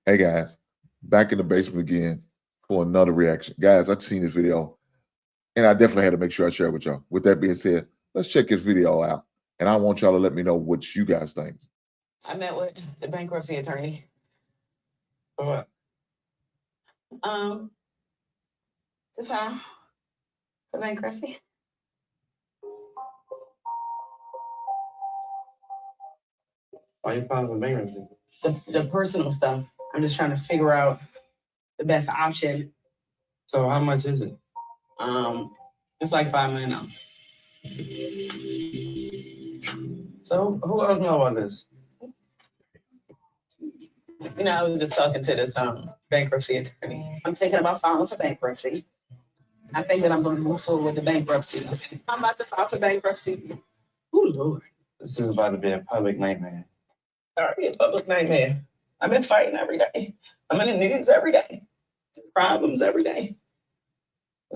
Hey guys, back in the basement again for another reaction. Guys, I've seen this video and I definitely had to make sure I share it with y'all. With that being said, let's check this video out. And I want y'all to let me know what you guys think. I met with the bankruptcy attorney. For what? To file for bankruptcy. Why you filing for bankruptcy? The personal stuff. I'm just trying to figure out the best option. So how much is it? It's like $5 million. So who else know about this? You know, I was just talking to this bankruptcy attorney. I'm thinking about filing for bankruptcy. I think that I'm going to move forward with the bankruptcy. I'm about to file for bankruptcy. Oh, Lord. This is about to be a public nightmare. Already a public nightmare. I've been fighting every day. I'm in the news every day. Problems every day.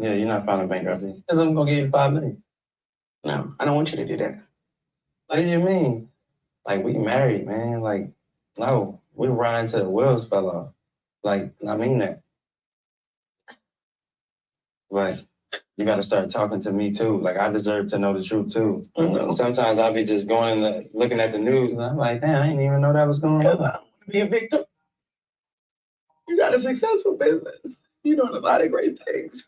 Yeah, you're not filing bankruptcy. Because I'm going to give you $5 million. No, I don't want you to do that. What do you mean? Like, we married, man. Like, no, we riding till the wheels fell off. Like, I mean that. But you got to start talking to me too. Like, I deserve to know the truth too. Mm-hmm. Sometimes I'll be just going and looking at the news and I'm like, damn, I didn't even know that was going on. I don't want to be a victim. You got a successful business. You're doing a lot of great things.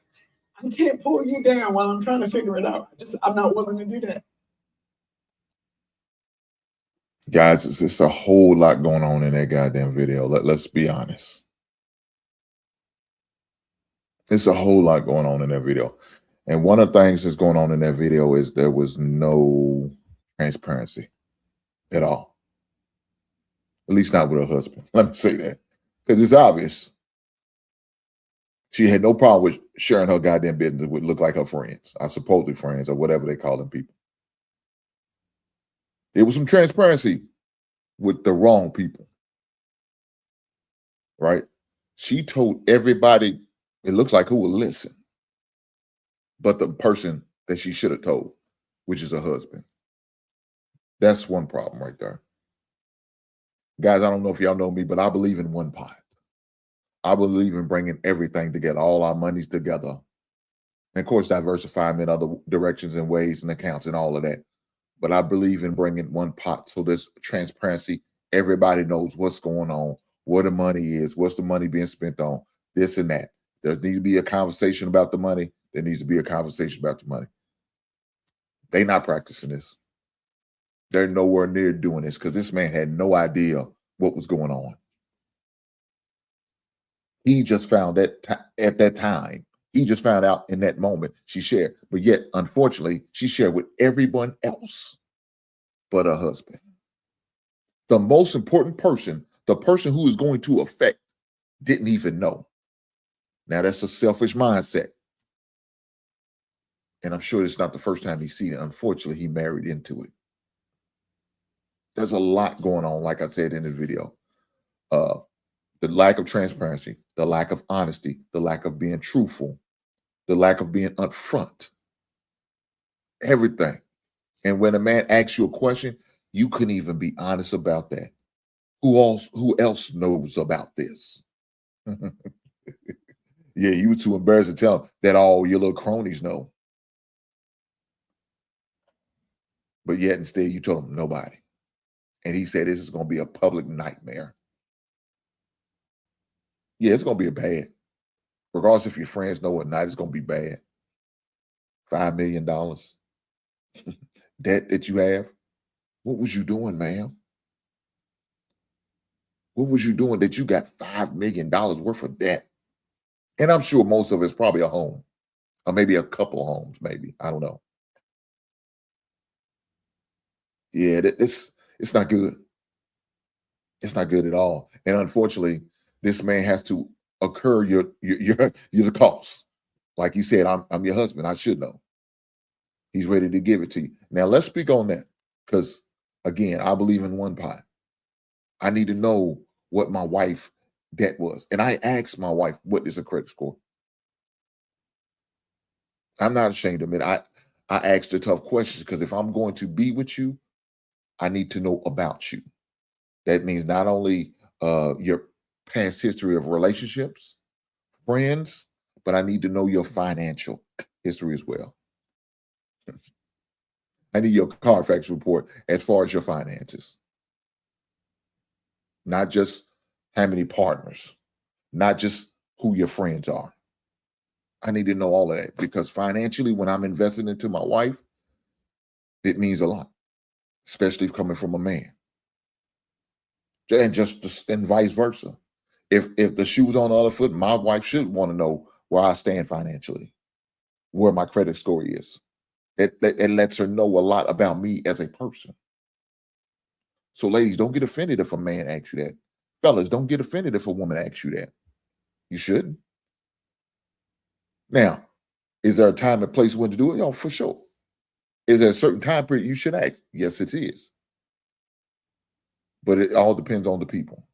I can't pull you down while I'm trying to figure it out. I'm not willing to do that. Guys, it's a whole lot going on in that goddamn video. Let's be honest. It's a whole lot going on in that video. And one of the things that's going on in that video is there was no transparency at all. At least not with her husband. Let me say that. Because it's obvious. She had no problem with sharing her goddamn business with look like her friends, I supposedly friends, or whatever they call them people. There was some transparency with the wrong people. Right? She told everybody, it looks like, who will listen, but the person that she should have told, which is her husband. That's one problem right there. Guys, I don't know if y'all know me, but I believe in one pot. I believe in bringing everything together, all our monies together. And of course, diversify them in other directions and ways and accounts and all of that. But I believe in bringing one pot so there's transparency. Everybody knows what's going on, where the money is, what's the money being spent on, this and that. There needs to be a conversation about the money. There needs to be a conversation about the money. They're not practicing this. They're nowhere near doing this because this man had no idea what was going on. He just found that at that time. He just found out in that moment she shared. But yet, unfortunately, she shared with everyone else but her husband. The most important person, the person who is going to affect, didn't even know. Now, that's a selfish mindset. And I'm sure it's not the first time he's seen it. Unfortunately, he married into it. There's a lot going on, like I said in the video. The lack of transparency, the lack of honesty, the lack of being truthful, the lack of being upfront. Everything. And when a man asks you a question, you couldn't even be honest about that. Who else knows about this? Yeah, you were too embarrassed to tell him that all your little cronies know. But yet instead you told him nobody. And he said this is going to be a public nightmare. Yeah, it's going to be a bad. Regardless if your friends know or not, it's going to be bad. $5 million debt that you have. What was you doing, ma'am? What was you doing that you got $5 million worth of debt? And I'm sure most of it's probably a home or maybe a couple homes, maybe. I don't know. Yeah, it's not good. It's not good at all. And unfortunately, this man has to incur your the cost. Like you said, I'm your husband. I should know. He's ready to give it to you. Now let's speak on that. Because again, I believe in one pot. I need to know what my wife debt was. And I asked my wife, what is a credit score? I'm not ashamed of it. I asked the tough questions because if I'm going to be with you, I need to know about you. That means not only your past history of relationships, friends, but I need to know your financial history as well. I need your Carfax report as far as your finances. Not just how many partners, not just who your friends are. I need to know all of that because financially, when I'm investing into my wife, it means a lot, especially coming from a man. And and vice versa. If the shoe's on the other foot, my wife should want to know where I stand financially, where my credit score is. It lets her know a lot about me as a person. So, ladies, don't get offended if a man asks you that. Fellas, don't get offended if a woman asks you that. You shouldn't. Now, is there a time and place when to do it? Oh, for sure. Is there a certain time period you should ask? Yes, it is. But it all depends on the people.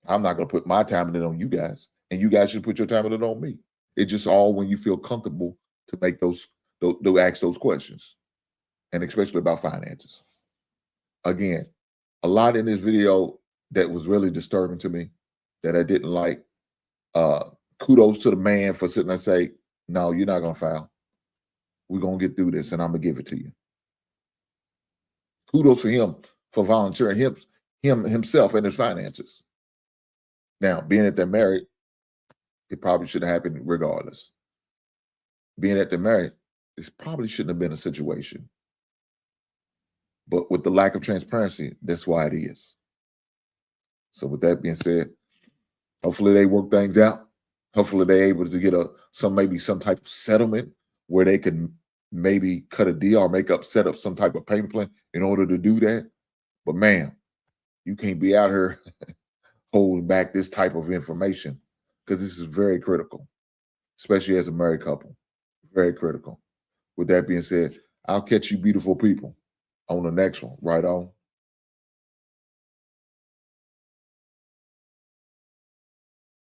I'm not going to put my time limit on you guys, and you guys should put your time limit on me. It's just all when you feel comfortable to make to ask those questions, and especially about finances. Again, a lot in this video that was really disturbing to me that I didn't like. Kudos to the man for sitting there and say, no, you're not going to file. We're going to get through this, and I'm going to give it to you. Kudos for him for volunteering himself and his finances. Now, being that they're married, it probably should have happened regardless. Being that they're married, this probably shouldn't have been a situation. But with the lack of transparency, that's why it is. So with that being said, hopefully they work things out. Hopefully they're able to get maybe some type of settlement where they can maybe cut a deal or set up some type of payment plan in order to do that. But man, you can't be out here holding back this type of information because this is very critical, especially as a married couple. Very critical. With that being said, I'll catch you beautiful people on the next one. Right on.